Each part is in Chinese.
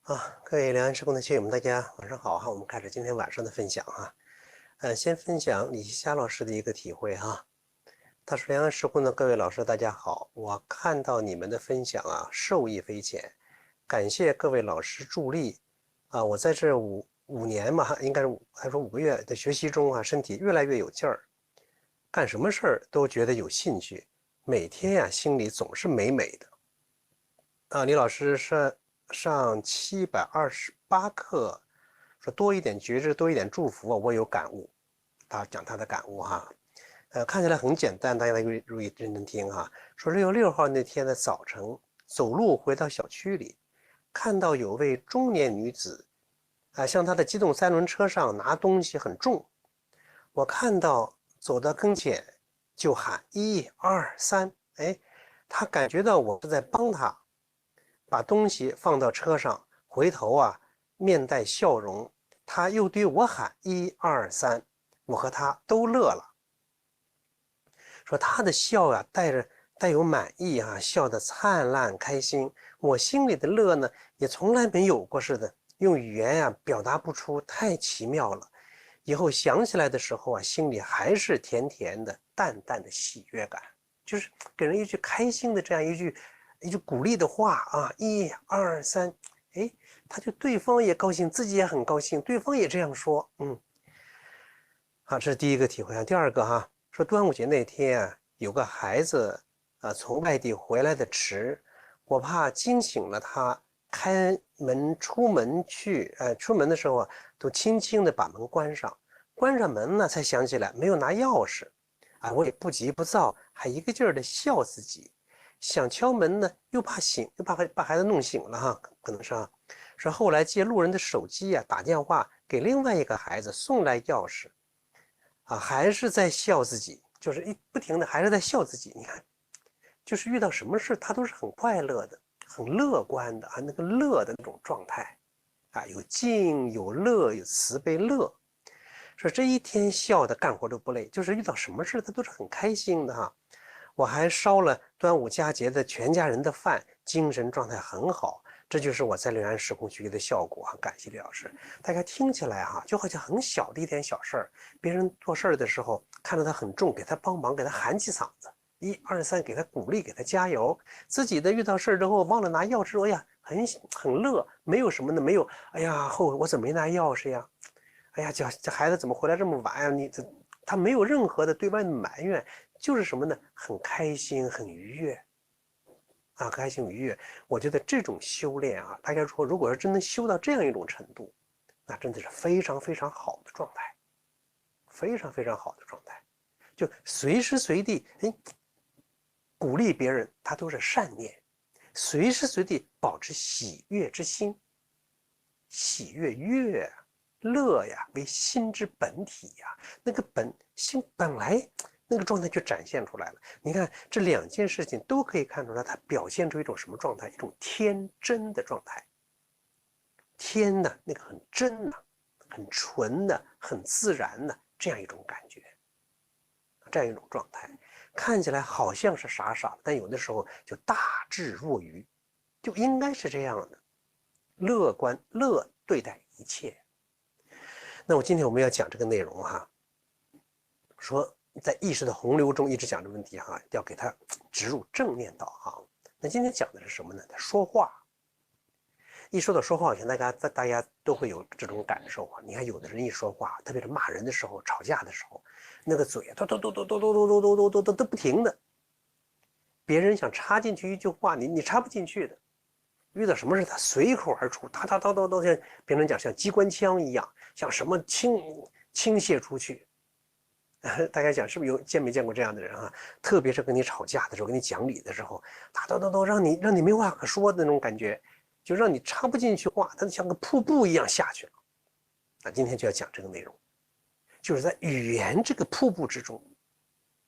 各位良安时空的学友们，大家晚上好哈！我们开始今天晚上的分享哈。先分享李霞老师的一个体会哈。他说：“良安时空的各位老师，大家好，我看到你们的分享啊，受益匪浅，感谢各位老师助力啊！我在这五年嘛，应该是还说5个月的学习中啊，身体越来越有劲儿，干什么事儿都觉得有兴趣，每天呀，心里总是美美的。”李老师上728课，说多一点觉知，多一点祝福啊，我有感悟。他讲他的感悟哈，看起来很简单，大家注意认真听哈。说6月6号那天的早晨，走路回到小区里，看到有位中年女子，向她的机动3轮车上拿东西很重。我看到走到跟前就喊1、2、3，她感觉到我是在帮她。把东西放到车上，回头面带笑容，他又对我喊1、2、3，我和他都乐了。说他的笑带有满意笑得灿烂开心，我心里的乐呢也从来没有过似的，用语言表达不出，太奇妙了。以后想起来的时候心里还是甜甜的、淡淡的喜悦感，就是给人一句开心的这样一句鼓励的话1、2、3，他就对方也高兴，自己也很高兴，对方也这样说，这是第一个体会第二个说端午节那天有个孩子从外地回来的迟，我怕惊醒了他，开门出门去，出门的时候都轻轻的把门关上，关上门呢才想起来没有拿钥匙，我也不急不躁，还一个劲儿的笑自己。想敲门呢，又怕醒，又怕把孩子弄醒了可能是后来借路人的手机打电话给另外一个孩子送来钥匙，还是在笑自己，就是不停的还是在笑自己。你看，就是遇到什么事他都是很快乐的，很乐观的那个乐的那种状态有静有乐有慈悲乐，说这一天笑的干活都不累，就是遇到什么事他都是很开心的我还烧了端午佳节的全家人的饭，精神状态很好，这就是我在良安时空学习的效果感谢李老师。大家听起来就好像很小的一点小事儿，别人做事儿的时候看到他很重，给他帮忙，给他喊几嗓子，1、2、3，给他鼓励，给他加油。自己的遇到事儿之后忘了拿钥匙，很乐，没有什么的，没有我怎么没拿钥匙呀？这孩子怎么回来这么晚他没有任何的对外的埋怨，就是什么呢？很开心，很愉悦开心愉悦。我觉得这种修炼大家说，如果是真能修到这样一种程度，那真的是非常非常好的状态，非常非常好的状态。就随时随地鼓励别人，他都是善念，随时随地保持喜悦之心，喜悦悦乐为心之本体那个心本来那个状态就展现出来了。你看这2件事情都可以看出来，它表现出一种什么状态？一种天真的状态。天的那个很真很纯的，很自然的这样一种感觉，这样一种状态，看起来好像是傻傻的，但有的时候就大智若愚，就应该是这样的，乐观对待一切。那我今天我们要讲这个内容说在意识的洪流中一直讲这个问题要给它植入正念导航。那今天讲的是什么呢？说话。一说到说话，我想大家都会有这种感受你看有的人一说话，特别是骂人的时候、吵架的时候，那个嘴都不停的，别人想插进去一句话，你插不进去的。遇到什么事他随口而出，像别人讲像机关枪一样，像什么倾泻出去。大家讲是不是见没见过这样的人特别是跟你吵架的时候，跟你讲理的时候，他都让你没话可说的那种感觉，就让你插不进去话，他像个瀑布一样下去了。那今天就要讲这个内容，就是在语言这个瀑布之中，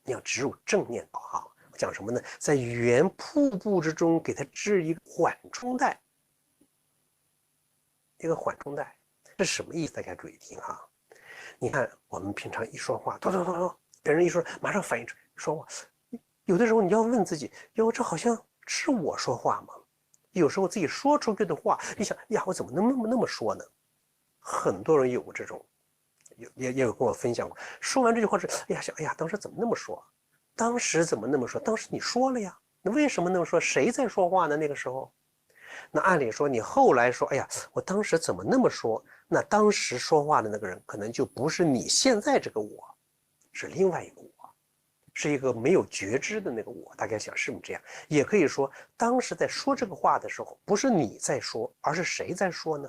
你要植入正念导航。讲什么呢？在语言瀑布之中给它置一个缓冲带，一个缓冲带，这是什么意思？大家注意听你看我们平常一说话，别人一说马上反应说话，有的时候你要问自己，这好像是我说话吗？有时候自己说出去的话，你想呀，我怎么那么说呢？很多人有这种，也有跟我分享过，说完这句话是，哎呀，想，哎呀，当时怎么那么说？当时怎么那么说？当时你说了呀，那为什么那么说？谁在说话呢？那个时候，那按理说你后来说，哎呀，我当时怎么那么说？那当时说话的那个人，可能就不是你现在这个我，是另外一个我。是一个没有觉知的那个我，大家想是不是这样？也可以说，当时在说这个话的时候，不是你在说，而是谁在说呢？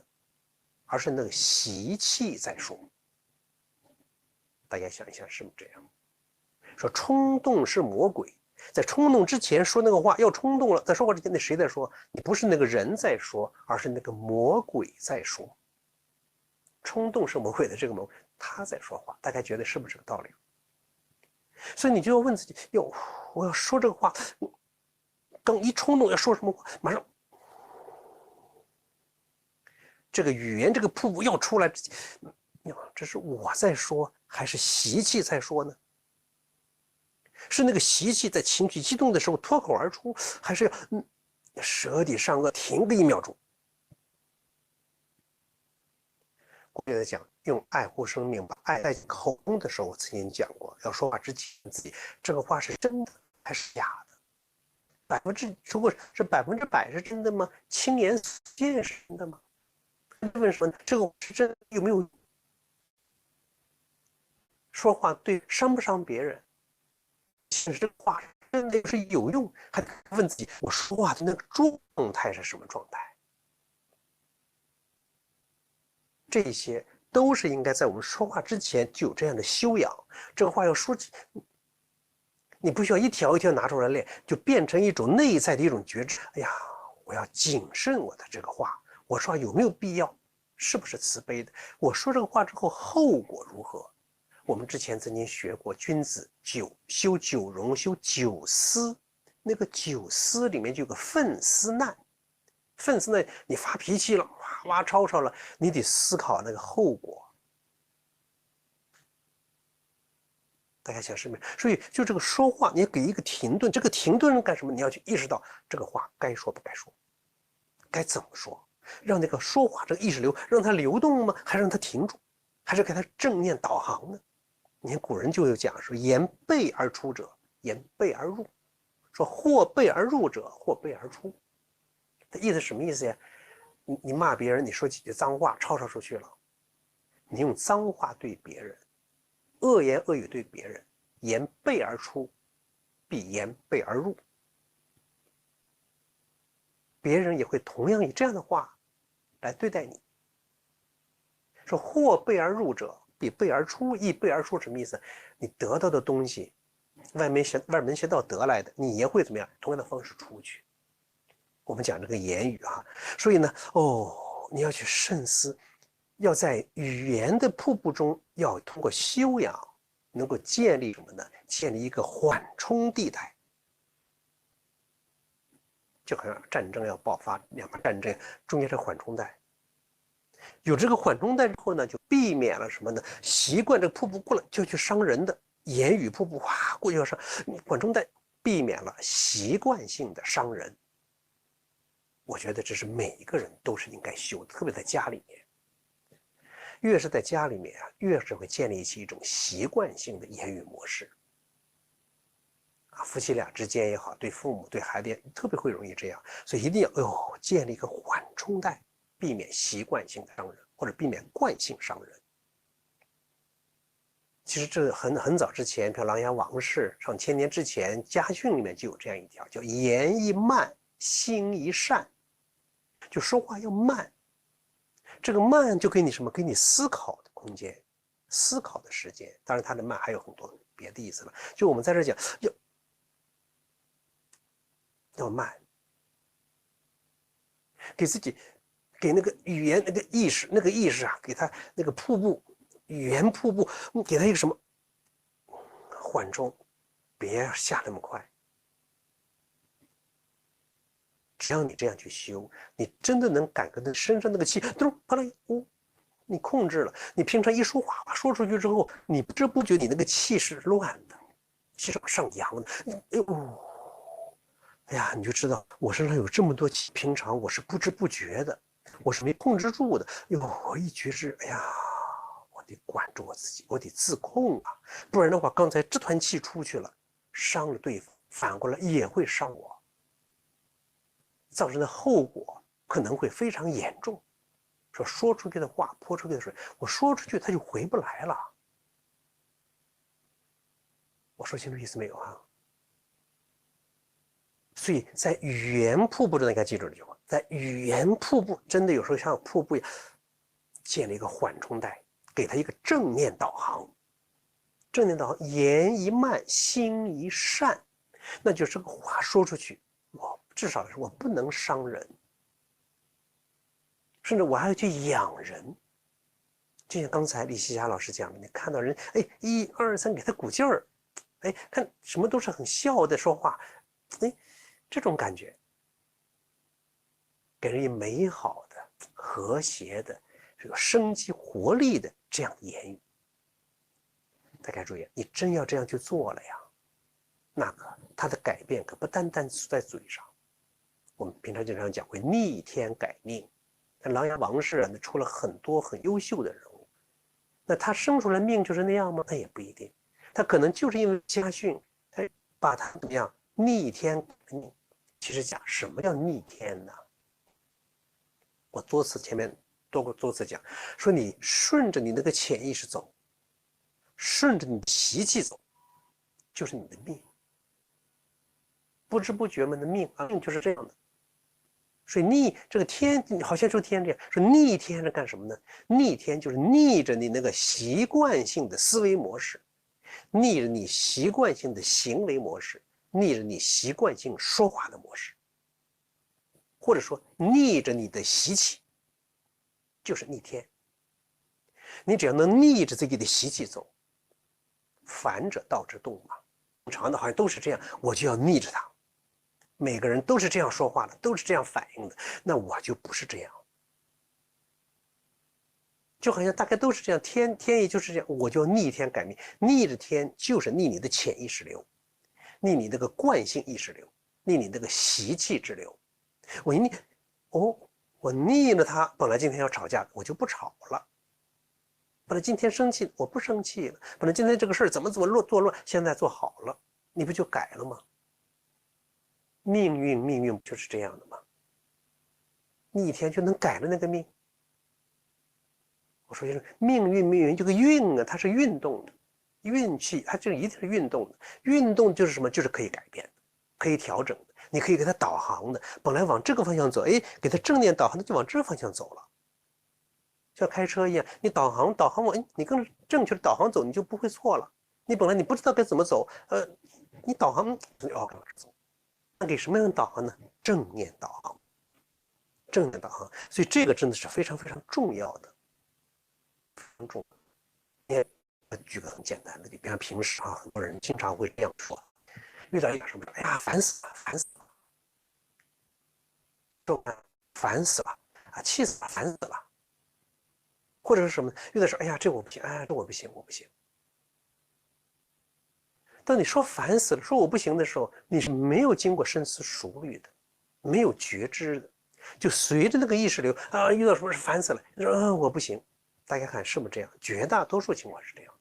而是那个习气在说。大家想一想，是不是这样？说冲动是魔鬼，在冲动之前说那个话，要冲动了，在说话之前，那谁在说？你不是那个人在说，而是那个魔鬼在说。冲动是魔鬼的这个魔鬼，他在说话，大家觉得是不是这个道理？所以你就要问自己，哟，我要说这个话，刚一冲动要说什么话，马上这个语言这个瀑布要出来之前，这是我在说还是习气在说呢？是那个习气在情绪激动的时候脱口而出，还是要舌底上颚停个1秒钟？我觉得讲用爱护生命，把爱在口中的时候，我曾经讲过，要说话之前自己这个话是真的还是假的？如果是100%是真的吗？轻言所见是真的吗？问什么？这个是真有没有说话对伤不伤别人？其实这个话真的是有用，还问自己我说话的那个状态是什么状态？这些都是应该在我们说话之前就有这样的修养。这个话要说，你不需要一条一条拿出来练，就变成一种内在的一种觉知。哎呀，我要谨慎我的这个话，我说话有没有必要？是不是慈悲的？我说这个话之后后果如何？我们之前曾经学过，君子修九容，修九思。那个九思里面就有个愤思难。愤思难，你发脾气了，哇哇吵吵了，你得思考那个后果。大家想是不是？所以就这个说话，你给一个停顿，这个停顿是干什么？你要去意识到这个话该说不该说，该怎么说，让那个说话这个意识流，让它流动吗？还是让它停住？还是给它正念导航呢？你看古人就有讲说，言背而出者，言背而入。说或背而入者，或背而出。它意思什么意思呀？你骂别人，你说几句脏话，吵吵出去了，你用脏话对别人，恶言恶语对别人，言背而出，必言背而入。别人也会同样以这样的话来对待你。说或背而入者，必背而出，亦背而出什么意思？你得到的东西，外门邪道得来的，你也会怎么样？同样的方式出去。我们讲这个言语哈，所以呢，你要去慎思，要在语言的瀑布中，要通过修养，能够建立什么呢？建立一个缓冲地带。就好像战争要爆发，两个战争中间是缓冲带。有这个缓冲带之后呢，就避免了什么呢？习惯这个瀑布过来就去伤人的言语瀑布，哗过去要伤，缓冲带避免了习惯性的伤人。我觉得这是每一个人都是应该修的，特别在家里面。越是在家里面啊，越是会建立起一种习惯性的言语模式。夫妻俩之间也好，对父母对孩子也特别会容易这样，所以一定要建立一个缓冲带，避免习惯性的伤人，或者避免惯性伤人。其实这很早之前，比如《琅琊王氏》上千年之前，家训里面就有这样一条，叫言一慢，心一善。就说话要慢，这个慢就给你什么？给你思考的空间，思考的时间。当然，它的慢还有很多别的意思了。就我们在这讲，要慢，给自己，给那个语言那个意识啊，给他那个瀑布，语言瀑布，给他一个什么缓冲，别下那么快。只要你这样去修，你真的能感觉到身上那个气，你控制了。你平常一说话，说出去之后，你不知不觉你那个气是乱的，气是往上扬的。哎呀，你就知道我身上有这么多气，平常我是不知不觉的，我是没控制住的。哟，我一觉知，哎呀，我得管住我自己，我得自控啊，不然的话，刚才这团气出去了，伤了对方，反过来也会伤我，造成的后果可能会非常严重。说出去的话，泼出去的水，我说出去它就回不来了。我说清楚意思没有啊？所以在语言瀑布中，大家记住这句话，在语言瀑布真的有时候像瀑布一样，建立一个缓冲带，给他一个正念导航。正念导航，言一慢，心一善，那就是这个话说出去，我至少是我不能伤人，甚至我还要去养人。就像刚才李希霞老师讲的，你看到人，哎，一二三，给他鼓劲儿，哎，看什么都是很笑的说话，哎，这种感觉，给人以美好的、和谐的、有生机活力的这样的言语。大家注意，你真要这样去做了呀，那个它的改变可不单单是在嘴上。我们平常经常讲会逆天改命，那琅琊王氏啊，那出了很多很优秀的人物，那他生出来命就是那样吗？那也不一定，他可能就是因为家训，他把他怎么样逆天改命。其实讲什么叫逆天呢？我前面多次讲，说你顺着你那个潜意识走，顺着你的习气走，就是你的命。不知不觉们的命啊，命就是这样的。所以逆这个天，好像说天这样，说逆天是干什么呢？逆天就是逆着你那个习惯性的思维模式，逆着你习惯性的行为模式，逆着你习惯性说话的模式，或者说逆着你的习气，就是逆天。你只要能逆着自己的习气走，反者道之动嘛，正常的好像都是这样，我就要逆着它。每个人都是这样说话的，都是这样反应的，那我就不是这样。就好像大概都是这样，天也就是这样，我就逆天改命，逆着天就是逆你的潜意识流，逆你那个惯性意识流，逆你那个习气之流。我一逆，哦，我逆了他，本来今天要吵架，我就不吵了。本来今天生气，我不生气了。本来今天这个事儿怎么做乱，现在做好了，你不就改了吗？命运就是这样的吗？逆天就能改了那个命？我说就是命运这个运啊，它是运动的，运气它就一定是运动的。运动就是什么？就是可以改变的，可以调整的。你可以给它导航的，本来往这个方向走，哎，给它正念导航，它就往这个方向走了。像开车一样，你导航往，哎，你跟着正确的导航走，你就不会错了。你本来你不知道该怎么走，你导航哦，那给什么样的导航呢？正念导航，正念导航。所以这个真的是非常非常重要的，非常重要。举个很简单的，你比方平时啊，很多人经常会这样说，遇到一点什么，哎呀，烦死了，烦死了，说烦死了啊，气死了，烦死了。或者是什么，遇到说，哎呀，这我不行，哎呀，这我不行，我不行。当你说烦死了，说我不行的时候，你是没有经过深思熟虑的，没有觉知的，就随着那个意识流啊，遇到什么是烦死了，你说我不行，大家看是不是这样？绝大多数情况是这样。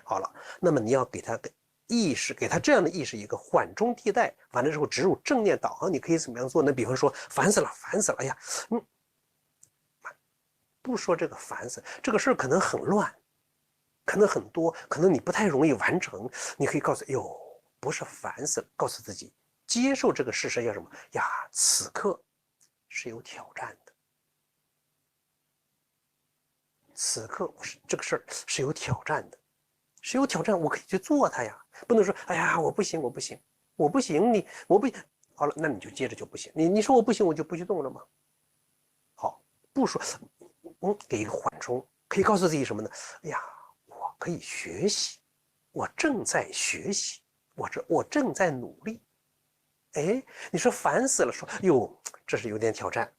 好了，那么你要给他意识，给他这样的意识一个缓冲地带，完了之后植入正念导航，你可以怎么样做呢？比方说烦死了，烦死了，哎呀，不说这个烦死，这个事儿可能很乱。可能很多，可能你不太容易完成，你可以告诉，哟，不是烦死了，告诉自己，接受这个事实叫什么呀？此刻是有挑战的，此刻这个事儿是有挑战的，是有挑战，我可以去做它呀，不能说，哎呀，我不行，我不行，我不行，我不好了，那你就接着就不行，你说我不行，我就不去动了吗？好，不说，给一个缓冲，可以告诉自己什么呢？哎呀。我可以学习，我正在学习，我正在努力。哎，你说烦死了，说哟，这是有点挑战。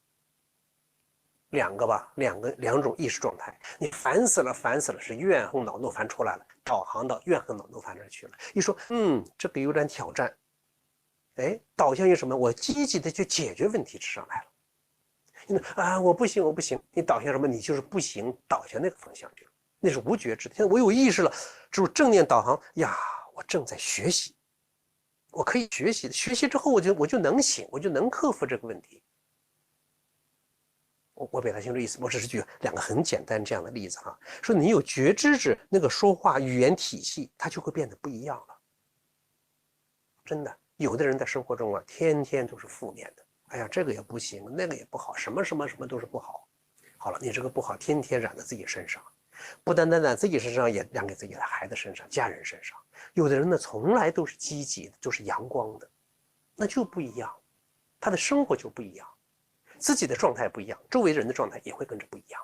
两个吧，两种意识状态。你烦死了，烦死了，是怨恨恼怒烦出来了，导航到怨恨恼怒烦这去了。一说，这个有点挑战，哎，导向于什么？我积极的去解决问题之上来了。我不行，我不行，你导向什么？你就是不行，导向那个方向去了，那是无觉知的。现在我有意识了，这种正念导航呀，我正在学习，我可以学习的，学习之后我就能行，我就能克服这个问题。我表达清楚意思，我只是举两个很简单这样的例子哈，说你有觉知者，那个说话语言体系，它就会变得不一样了。真的，有的人在生活中啊，天天都是负面的，哎呀，这个也不行，那个也不好，什么什么什么都是不好。好了，你这个不好，天天染在自己身上，不单单染自己身上，也染给自己的孩子身上、家人身上。有的人呢，从来都是积极的，就是阳光的，那就不一样，他的生活就不一样。自己的状态不一样，周围人的状态也会跟着不一样。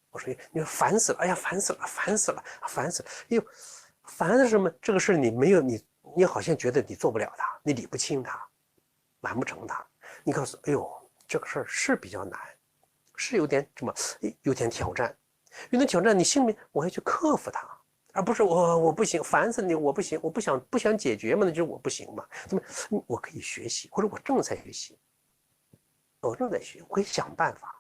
我说你烦死了，哎呀，烦死了，烦死了，烦死了！哎呦，烦的什么？这个事你没有你好像觉得你做不了它，你理不清它，完不成它。你告诉，哎呦，这个事儿是比较难，是有点什么，有点挑战。有点挑战，你心里面我要去克服它，而不是我不行，烦死你，我不行，我不想解决嘛，那就是我不行嘛。怎么我可以学习，或者我正在学习。我正在学，我可以想办法。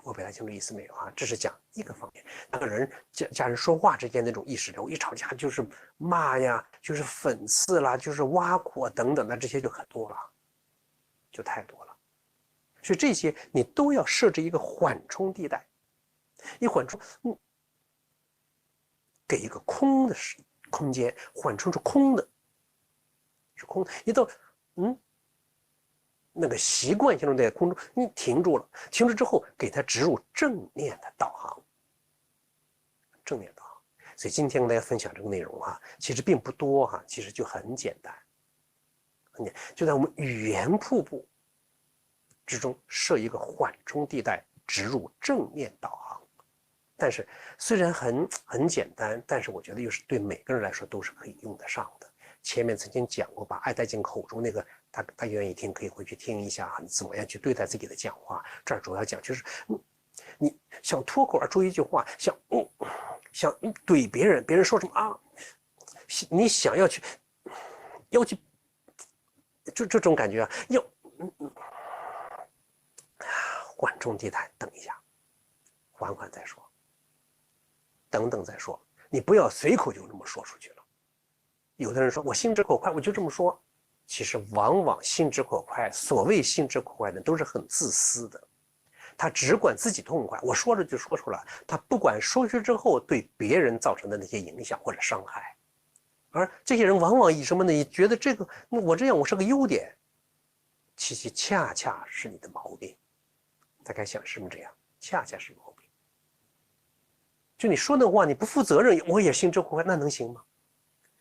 我表达清楚意思没有啊？这是讲一个方面。两个人家人说话之间那种意识流，一吵架就是骂呀，就是讽刺啦，就是挖苦等等的，这些就很多了，就太多了。所以这些你都要设置一个缓冲地带，一缓冲，给一个空的空间，缓冲是空的，是空。一到那个习惯性在空中，你停住了，停住之后，给它植入正念的导航，正念导航。所以今天跟大家分享这个内容啊，其实并不多哈，其实就很简单，就在我们语言瀑布之中设一个缓冲地带，植入正念导航。但是虽然很简单，但是我觉得又是对每个人来说都是可以用得上的。前面曾经讲过，把爱带进口中那个，他愿意听可以回去听一下，你怎么样去对待自己的讲话。这儿主要讲就是你想脱口而出一句话，想怼别人，别人说什么啊，你想要去就这种感觉啊，缓冲地带，等一下，缓缓再说，等等再说，你不要随口就这么说出去了。有的人说我心直口快，我就这么说，其实往往心直口快，所谓心直口快的都是很自私的，他只管自己痛快，我说了就说出来，他不管说出之后对别人造成的那些影响或者伤害。而这些人往往以什么呢？你觉得这个我这样我是个优点，其实恰恰是你的毛病。大概想是不是这样？恰恰是毛病。就你说那话你不负责任，我也心直口快，那能行吗？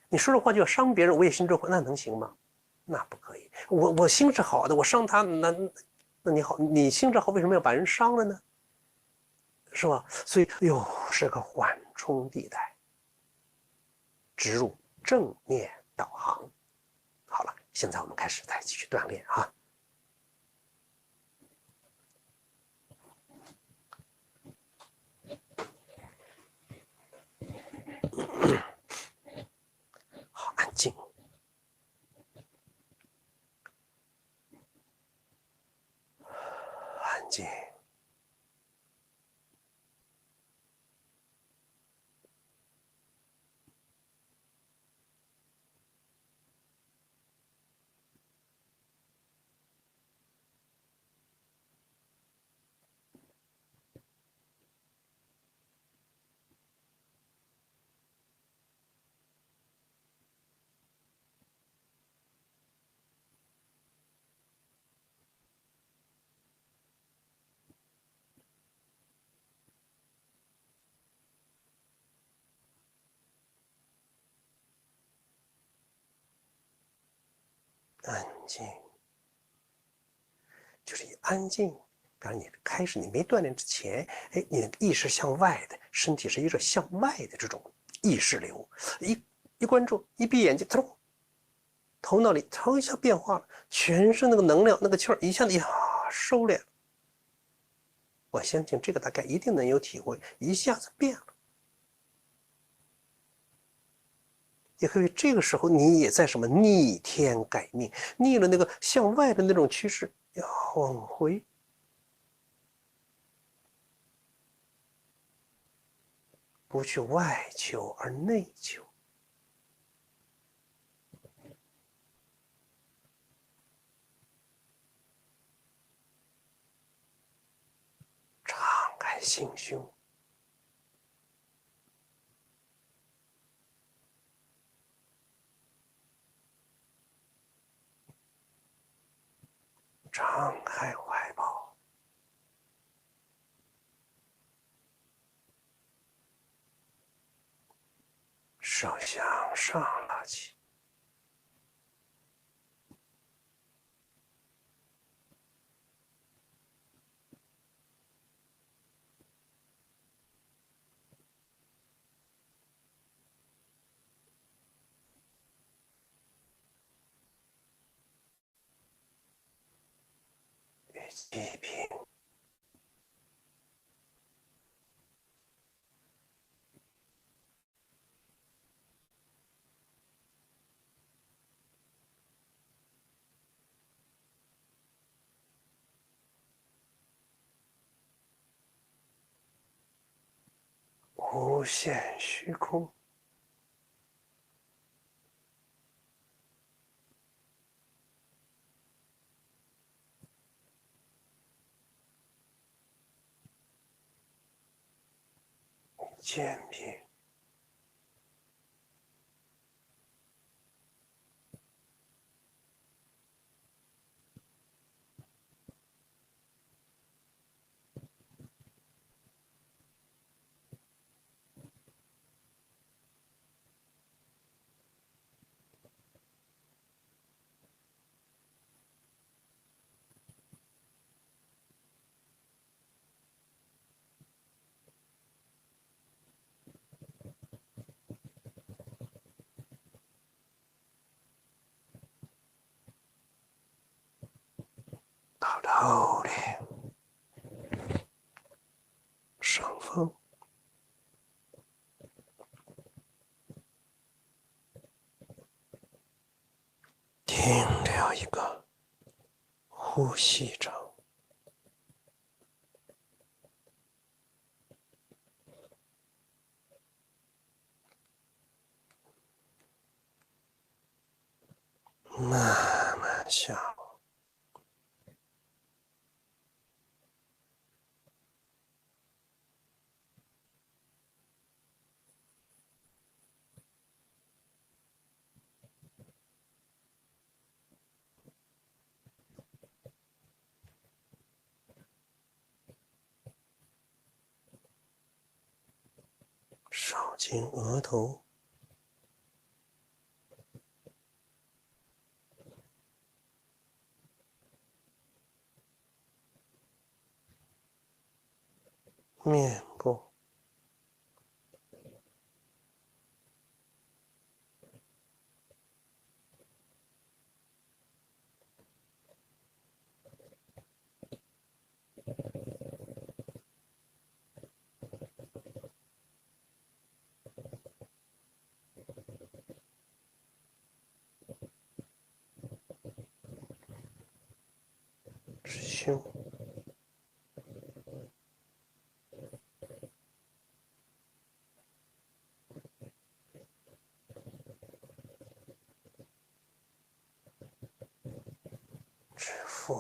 你说的话就要伤别人，我也心直口快，那能行吗？那不可以。我心是好的，我伤他，那你好，你心智好，为什么要把人伤了呢？是吧？所以，是个缓冲地带，植入正念导航。好了，现在我们开始再继续锻炼啊。好，安静，安静。安静，就是以安静。比方你开始你没锻炼之前，你的意识向外的，身体是一个向外的这种意识流，一关注，一闭眼睛，头脑里一下变化了，全是那个能量，那个气儿一下子收敛了。我相信这个大概一定能有体会，一下子变了，也可以这个时候你也在什么逆天改命，逆了那个向外的那种趋势，要往回。不去外求而内求，敞开心胸，敞开怀抱，手向上拉起，气平，无限虚空，坚定，到头顶，上风，停掉一个呼吸场。慢慢下，少经额头，面部，胸，指腹，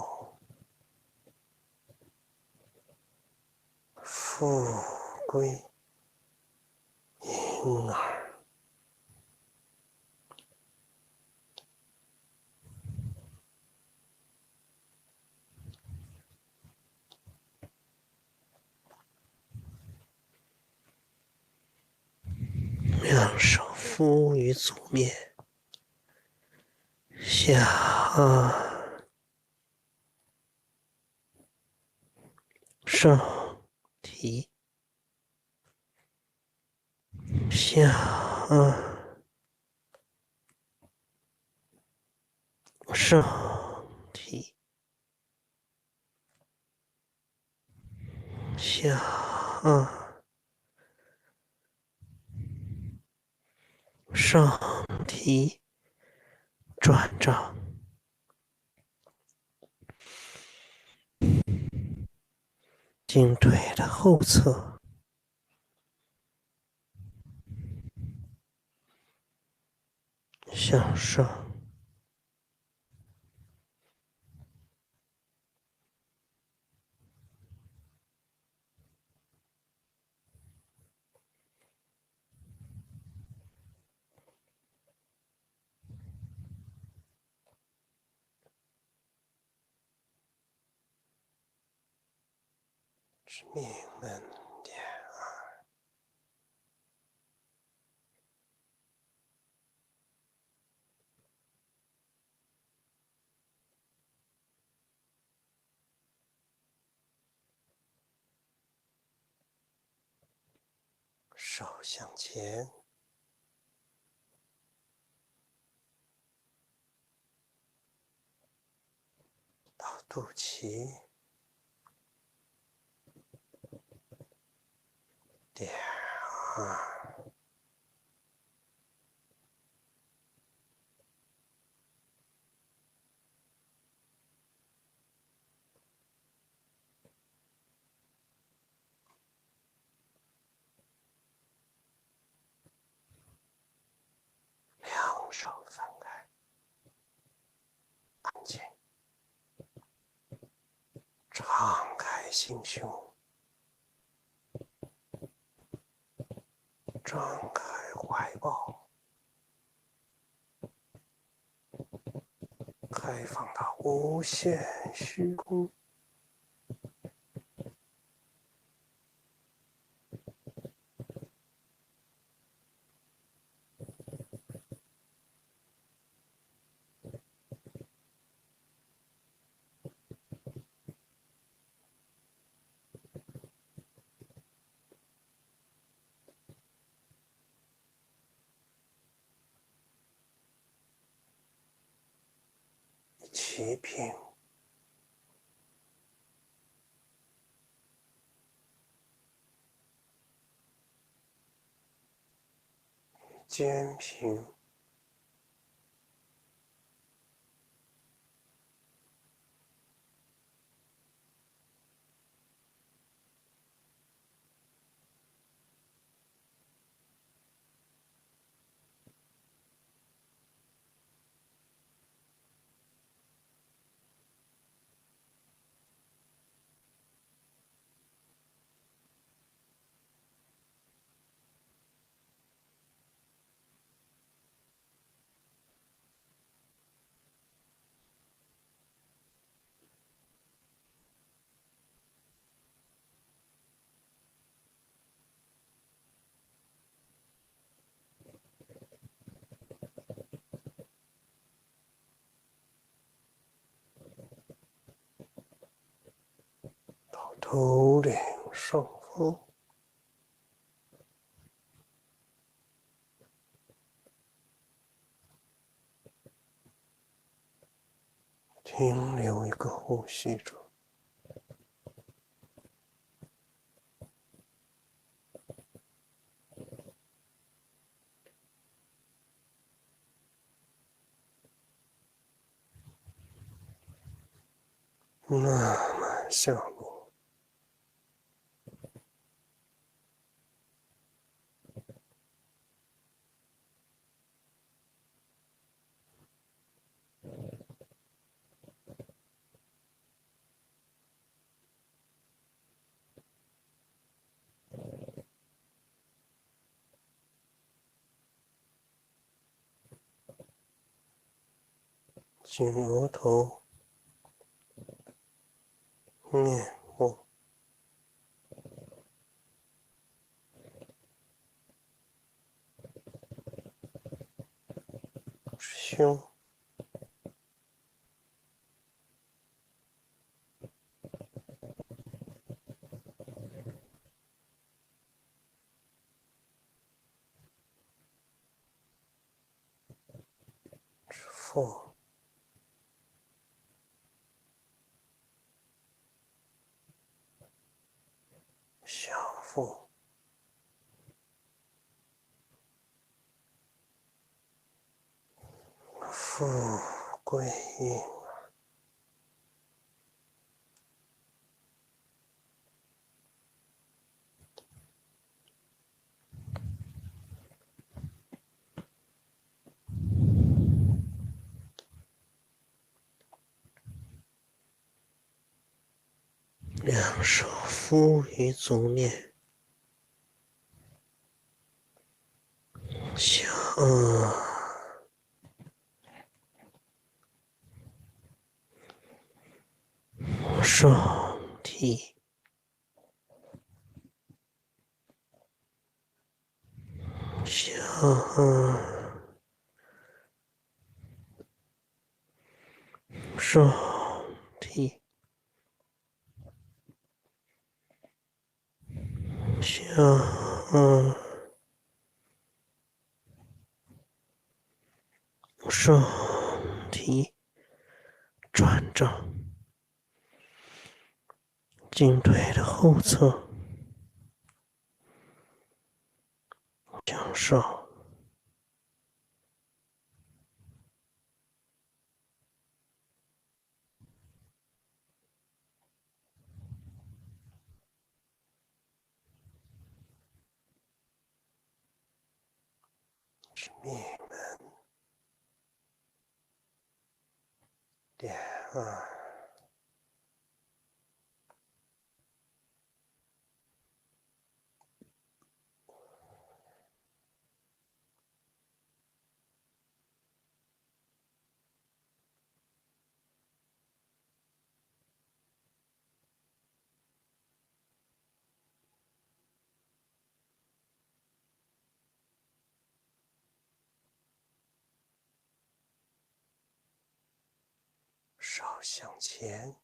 腹归婴儿，两手敷于足面，下上提，下上提，下上上提转掌，颈腿的后侧向上。命门点2，手向前，到肚脐点2，两手分开，安静，敞开心胸，张开怀抱，开放到无限虚空。齐平，肩平，到头顶上方，停留一个呼吸中。慢慢下落，颈额头、面部、胸、指腹、小腹、富归阴。两手敷于足面，向双提，向双提，向双提，转正，颈腿的后侧向上。密门点2，手向前，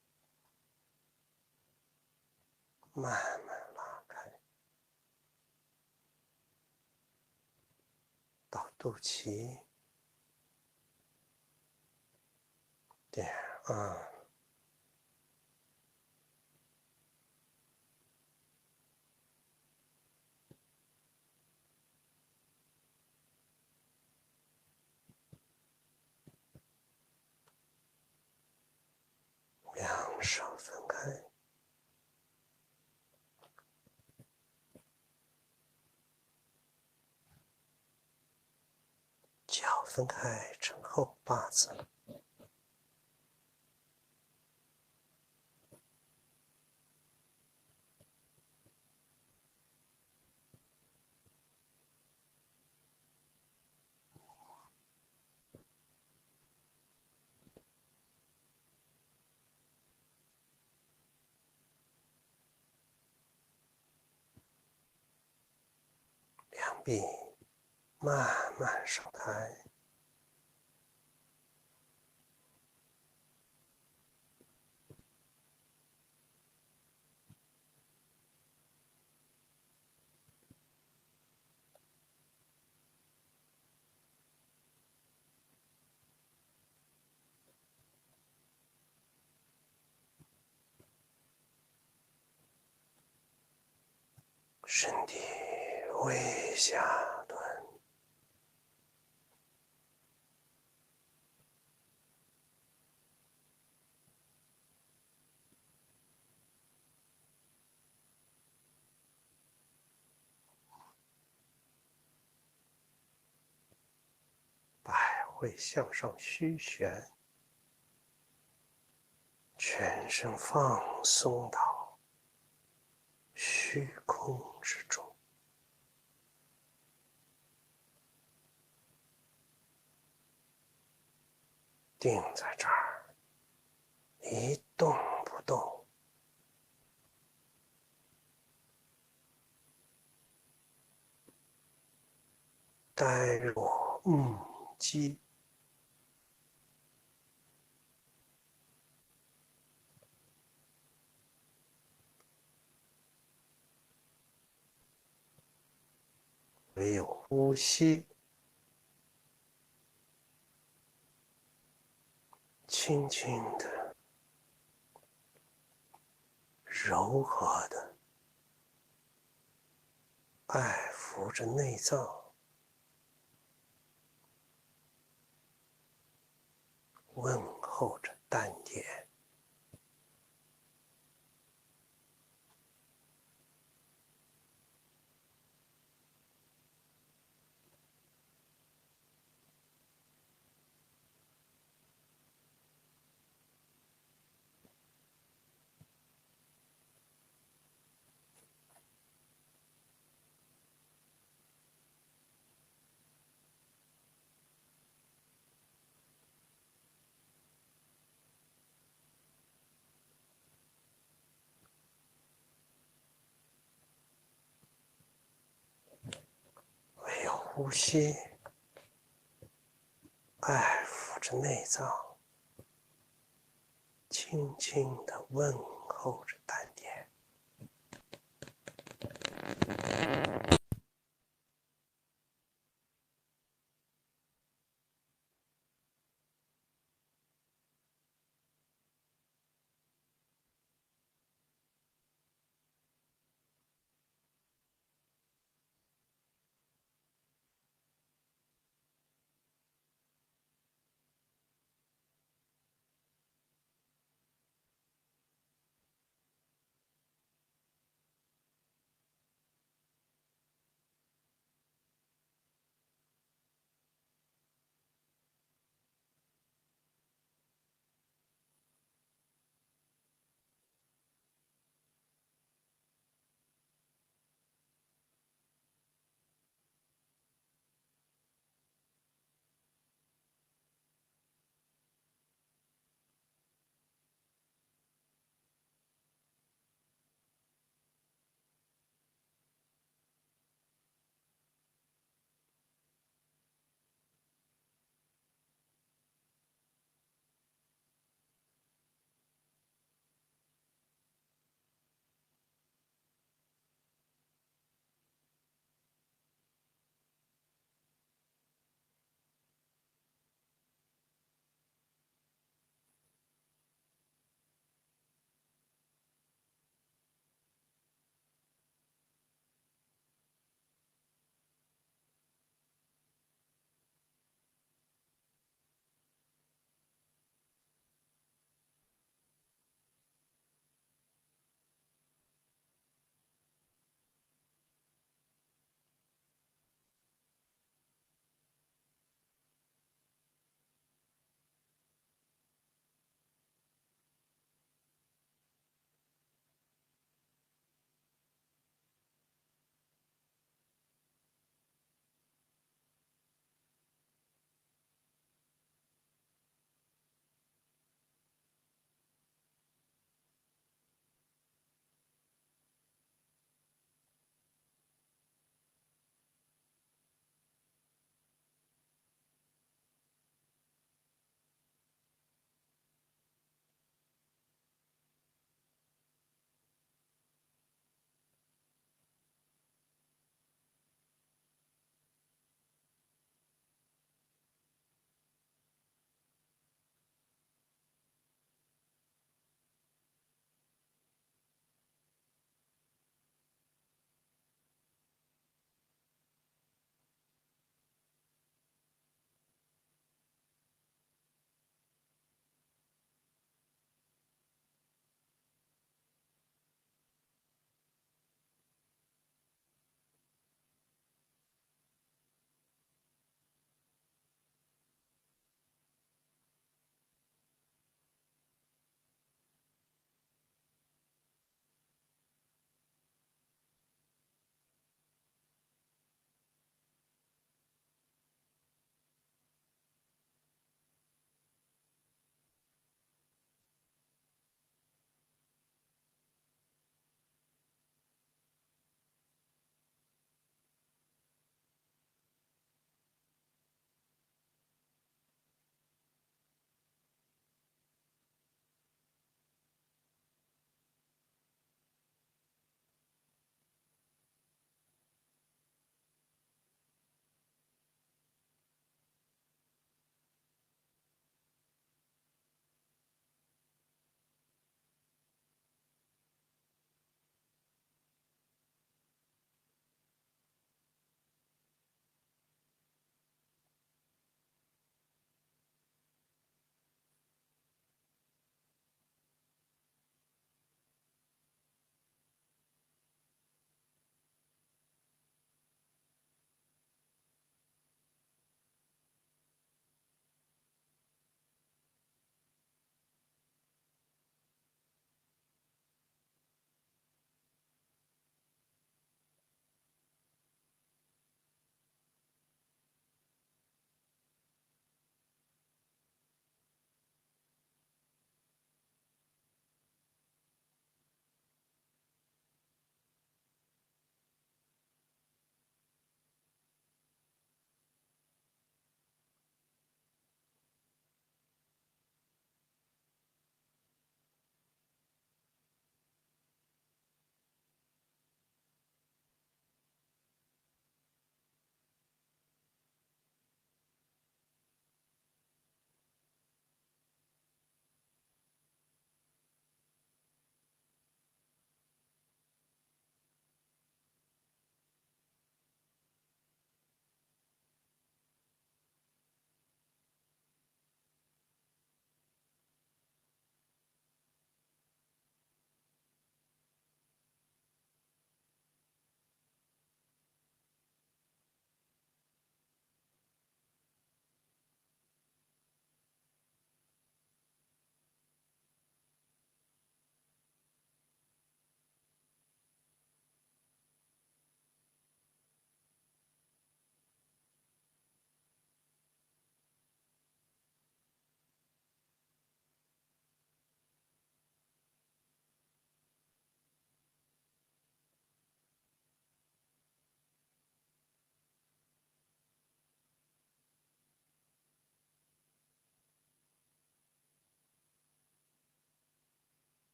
慢慢拉开，到肚脐，点2，两手分开，脚分开成后8字。两臂慢慢松开，身体微下蹲，百会向上虚旋，全身放松到虚空之中，定在这儿，一动不动。呆若木鸡，唯有呼吸，轻轻的、柔和的爱抚着内脏，问候着丹田。没有呼吸，爱抚着内脏，轻轻地问候着丹田。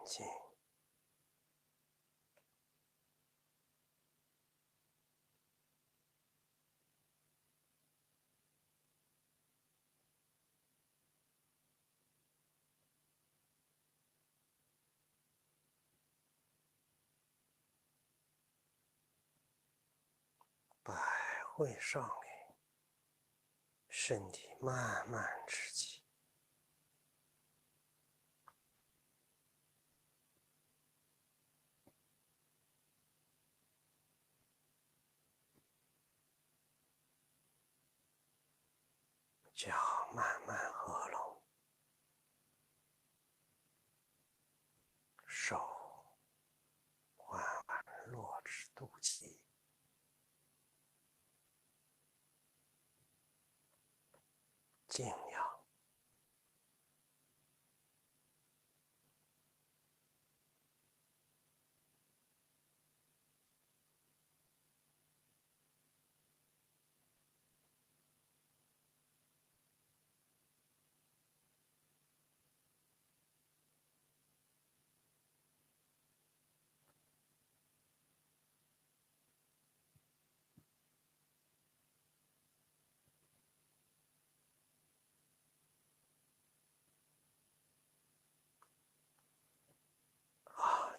静。百会上领，身体慢慢直起。脚慢慢合拢，手缓缓落至肚脐，静养。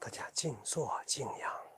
大家静坐静养。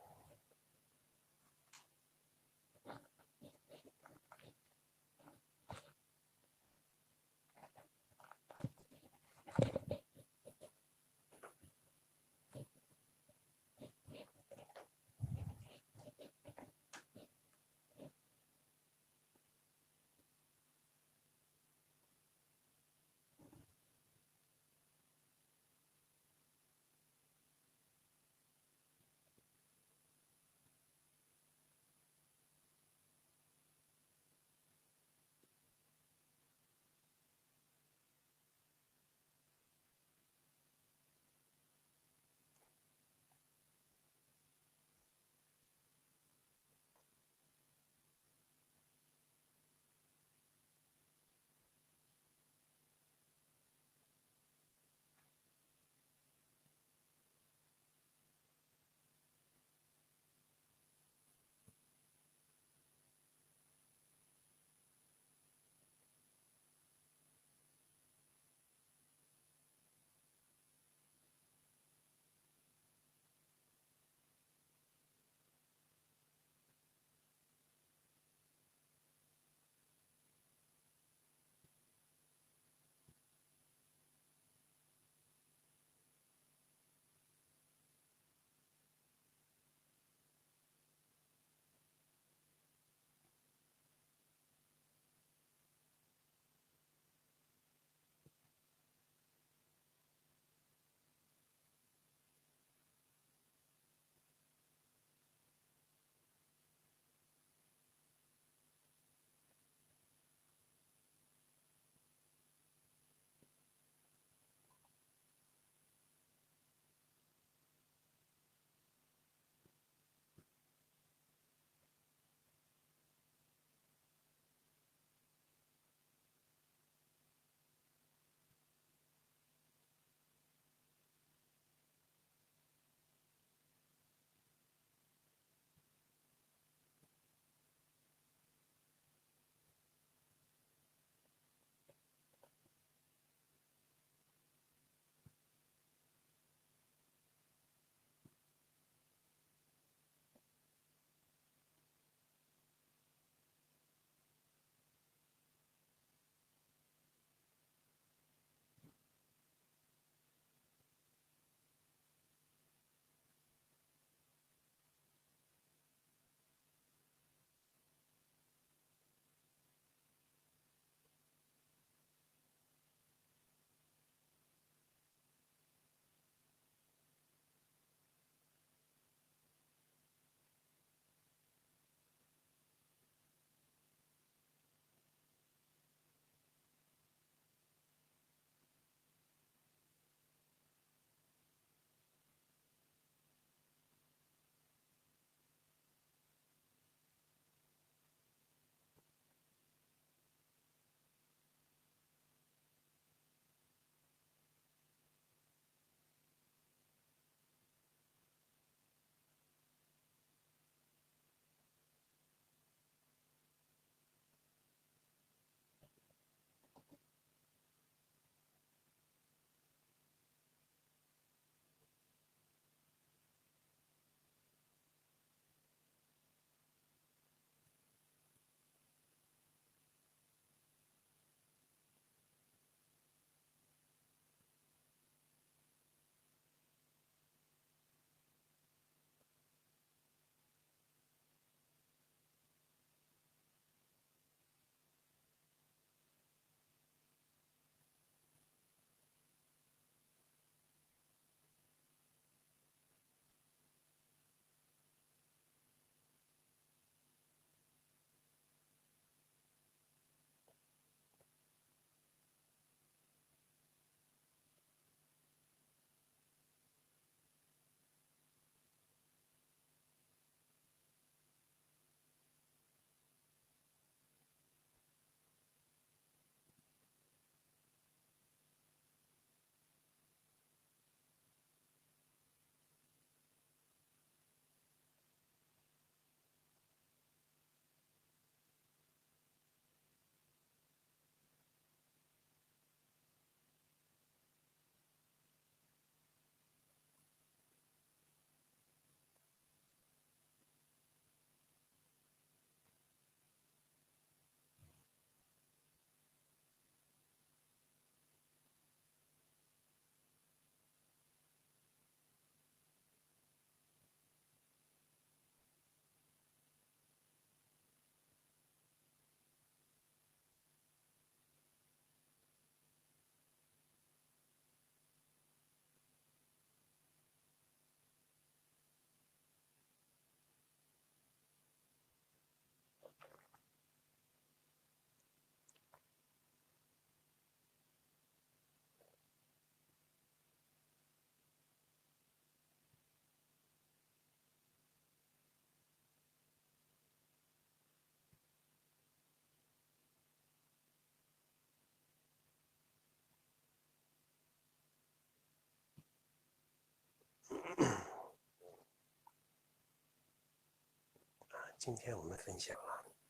今天我们分享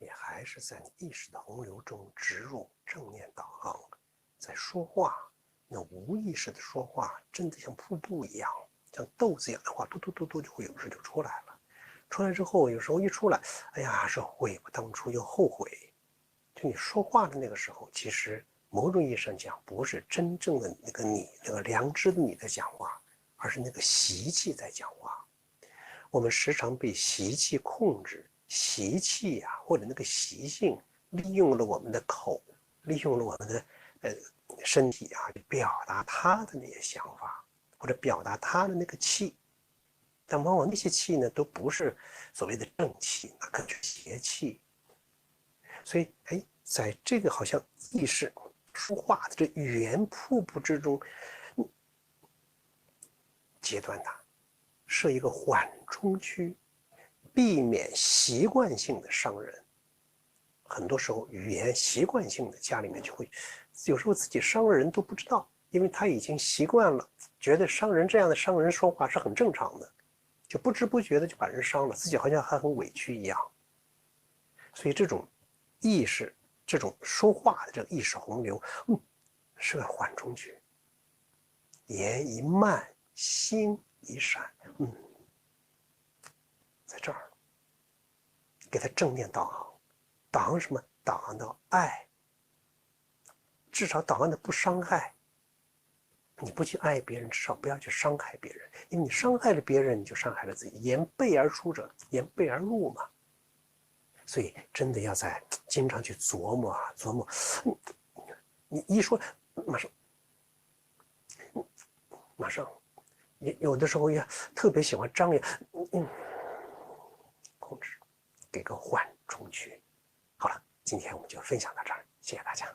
也还是在意识的洪流中植入正念导航，在说话，那无意识的说话真的像瀑布一样，像豆子一样的话，嘟嘟嘟嘟就会有时就出来了。出来之后，有时候一出来，哎呀，是悔不当初又后悔。就你说话的那个时候，其实某种意义上讲，不是真正的那个你，那个良知的你在讲话，而是那个习气在讲话。我们时常被习气控制，习气或者那个习性利用了我们的口，利用了我们的身体去表达他的那些想法，或者表达他的那个气。但往往那些气呢，都不是所谓的正气，那可是邪气。所以，在这个好像意识说话的这语言瀑布之中，截断它，设一个缓冲区，避免习惯性的伤人。很多时候，语言习惯性的家里面就会，有时候自己伤人都不知道，因为他已经习惯了，觉得这样的伤人说话是很正常的，就不知不觉的就把人伤了，自己好像还很委屈一样。所以这种意识，这种说话的这个意识洪流，是个缓冲区。言一慢，心一闪，在这儿，给他正念导航。导航什么？导航到爱，至少导航的不伤害。你不去爱别人，至少不要去伤害别人，因为你伤害了别人，你就伤害了自己。言背而出者，言背而入嘛。所以真的要经常去琢磨琢磨。你一说，马上，你有的时候也特别喜欢张扬，控制，给个缓冲区。好了，今天我们就分享到这儿，谢谢大家。